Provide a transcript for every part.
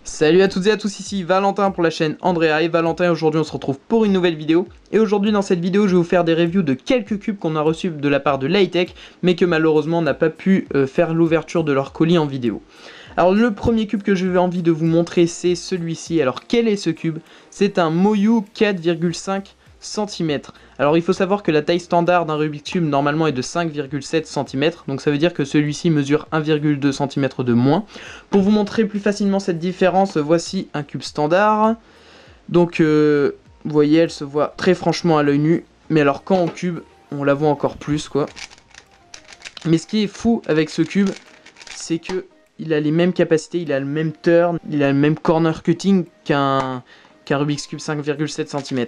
Salut à toutes et à tous, ici Valentin pour la chaîne Andrea et Valentin. Aujourd'hui on se retrouve pour une nouvelle vidéo. Et aujourd'hui dans cette vidéo je vais vous faire des reviews de quelques cubes qu'on a reçus de la part de Lite-Tech, mais que malheureusement on n'a pas pu faire l'ouverture de leur colis en vidéo. Alors le premier cube que j'avais envie de vous montrer, c'est celui-ci. Alors quel est ce cube? C'est un Moyu 4,5 cm. Alors il faut savoir que la taille standard d'un Rubik's Cube normalement est de 5,7 cm, donc ça veut dire que celui-ci mesure 1,2 cm de moins. Pour vous montrer plus facilement cette différence, voici un cube standard. Donc vous voyez, elle se voit très franchement à l'œil nu, mais alors quand on cube, on la voit encore plus quoi. Mais ce qui est fou avec ce cube, c'est que il a les mêmes capacités, il a le même turn, il a le même corner cutting qu'un Rubik's Cube 5,7 cm.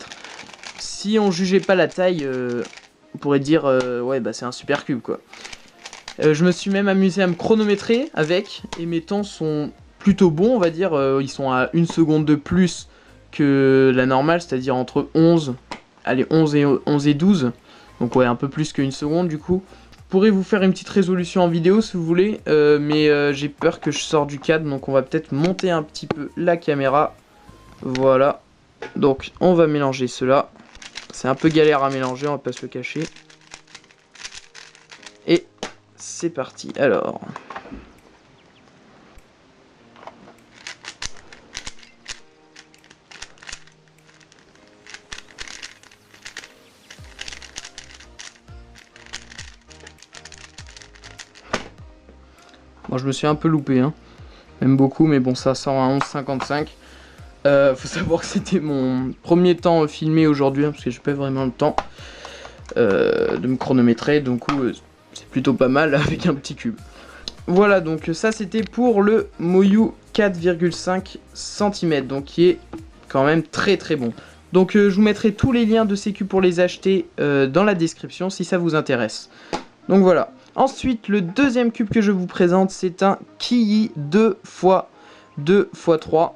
Si on jugeait pas la taille, on pourrait dire ouais bah c'est un super cube quoi. Je me suis même amusé à me chronométrer avec, et mes temps sont plutôt bons on va dire, ils sont à 1 seconde de plus que la normale, c'est-à-dire entre 11 et 12, donc ouais un peu plus qu'une seconde du coup. Je pourrais vous faire une petite résolution en vidéo si vous voulez, mais j'ai peur que je sorte du cadre, donc on va peut-être monter un petit peu la caméra. Voilà, donc on va mélanger cela. C'est un peu galère à mélanger, on va pas se le cacher. Et c'est parti, alors. Moi je me suis un peu loupé, hein. Même beaucoup, mais bon ça sort à 11,55. Faut savoir que c'était mon premier temps filmé aujourd'hui, hein, parce que j'ai pas vraiment le temps de me chronométrer, donc c'est plutôt pas mal avec un petit cube. Voilà, donc ça c'était pour le Moyu 4,5 cm, donc qui est quand même très très bon. Donc je vous mettrai tous les liens de ces cubes pour les acheter dans la description si ça vous intéresse. Donc voilà. Ensuite, le deuxième cube que je vous présente, c'est un Kiyi 2x2x3.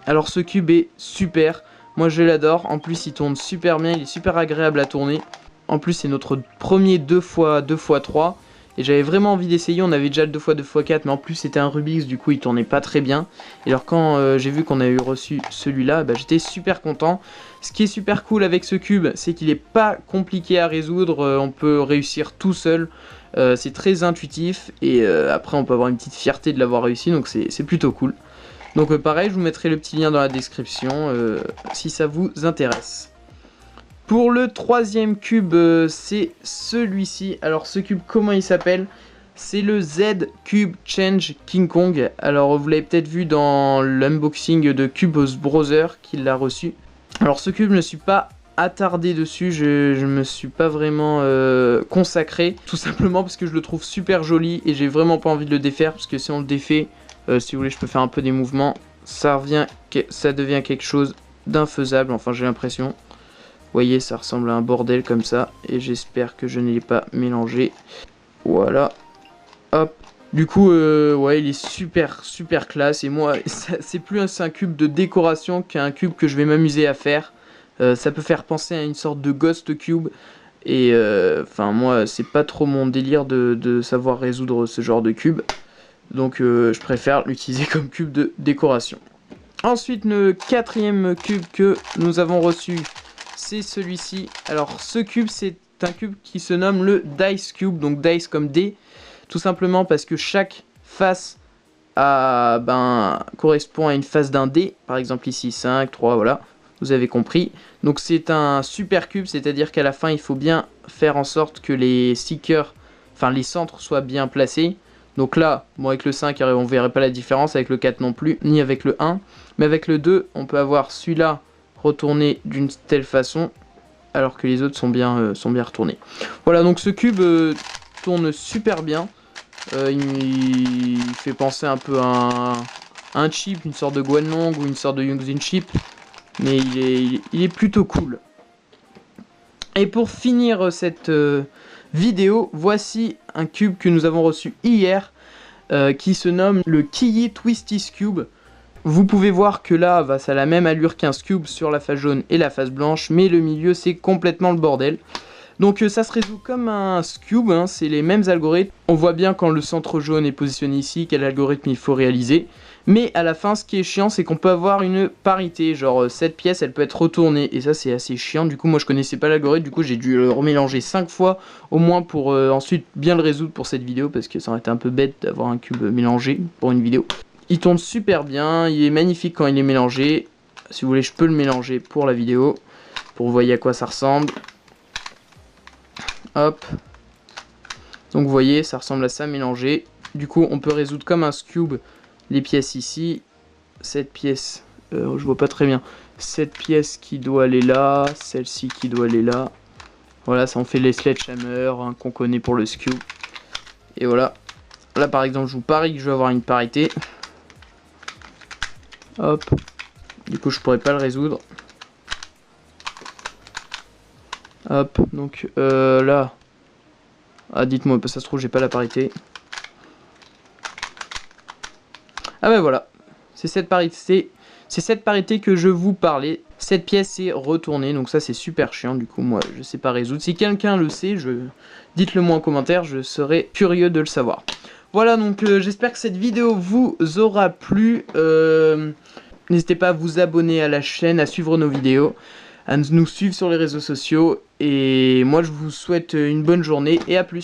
Alors ce cube est super, moi je l'adore, en plus il tourne super bien, il est super agréable à tourner. En plus c'est notre premier 2x2x3 et j'avais vraiment envie d'essayer, on avait déjà le 2x2x4 mais en plus c'était un Rubik's, du coup il tournait pas très bien. Et alors quand j'ai vu qu'on avait reçu celui-là, bah, j'étais super content. Ce qui est super cool avec ce cube, c'est qu'il est pas compliqué à résoudre, on peut réussir tout seul. C'est très intuitif et après on peut avoir une petite fierté de l'avoir réussi, donc c'est plutôt cool. Donc pareil, je vous mettrai le petit lien dans la description si ça vous intéresse. Pour le troisième cube, c'est celui-ci. Alors ce cube, comment il s'appelle? C'est le Z Cube Change King Kong. Alors vous l'avez peut-être vu dans l'unboxing de Cubos Brother qui l'a reçu. Alors ce cube, je ne me suis pas attardé dessus, je me suis pas vraiment consacré. Tout simplement parce que je le trouve super joli et j'ai vraiment pas envie de le défaire. Parce que si on le défait... si vous voulez je peux faire un peu des mouvements, ça devient quelque chose d'infaisable, enfin j'ai l'impression. Vous voyez, ça ressemble à un bordel comme ça, et j'espère que je ne l'ai pas mélangé. Voilà, hop. Du coup, ouais, il est super classe, et moi, c'est plus un cube de décoration qu'un cube que je vais m'amuser à faire. Ça peut faire penser à une sorte de Ghost Cube, et enfin moi, c'est pas trop mon délire de savoir résoudre ce genre de cube. Donc je préfère l'utiliser comme cube de décoration. Ensuite, le quatrième cube que nous avons reçu, c'est celui-ci. Alors ce cube, c'est un cube qui se nomme le Dice Cube, donc Dice comme dé, tout simplement parce que chaque face correspond à une face d'un dé. Par exemple ici 5, 3, voilà, vous avez compris. Donc c'est un super cube, c'est-à-dire qu'à la fin, il faut bien faire en sorte que les stickers, enfin les centres soient bien placés. Donc là, bon, avec le 5, on ne verrait pas la différence, avec le 4 non plus, ni avec le 1. Mais avec le 2, on peut avoir celui-là retourné d'une telle façon, alors que les autres sont bien retournés. Voilà, donc ce cube tourne super bien. Il fait penser un peu à un chip, une sorte de Guanlong ou une sorte de Yongzin chip. Mais il est plutôt cool. Et pour finir cette... vidéo, voici un cube que nous avons reçu hier qui se nomme le Kiyi Twisties Cube. Vous pouvez voir que là, ça a la même allure qu'un cube sur la face jaune et la face blanche, mais le milieu c'est complètement le bordel. Donc ça se résout comme un cube, hein, c'est les mêmes algorithmes. On voit bien quand le centre jaune est positionné ici, quel algorithme il faut réaliser. Mais à la fin, ce qui est chiant, c'est qu'on peut avoir une parité. Genre, cette pièce, elle peut être retournée. Et ça, c'est assez chiant. Du coup, moi, je connaissais pas l'algorithme. Du coup, j'ai dû le remélanger 5 fois au moins pour ensuite bien le résoudre pour cette vidéo. Parce que ça aurait été un peu bête d'avoir un cube mélangé pour une vidéo. Il tourne super bien. Il est magnifique quand il est mélangé. Si vous voulez, je peux le mélanger pour la vidéo. Pour que vous voyez à quoi ça ressemble. Hop. Donc, vous voyez, ça ressemble à ça mélangé. Du coup, on peut résoudre comme un cube les pièces ici. Cette pièce, je vois pas très bien. Cette pièce qui doit aller là. Celle-ci qui doit aller là. Voilà, ça en fait les sledgehammer hein, qu'on connaît pour le skew. Et voilà. Là, par exemple, je vous parie que je vais avoir une parité. Hop. Du coup, je pourrais pas le résoudre. Hop. Donc, là. Ah, dites-moi, ça se trouve, j'ai pas la parité. Ah ben voilà, c'est cette parité que je vous parlais. Cette pièce est retournée, donc ça c'est super chiant, du coup moi je sais pas résoudre. Si quelqu'un le sait, dites-le moi en commentaire, je serais curieux de le savoir. Voilà, donc j'espère que cette vidéo vous aura plu. N'hésitez pas à vous abonner à la chaîne, à suivre nos vidéos, à nous suivre sur les réseaux sociaux. Et moi je vous souhaite une bonne journée et à plus.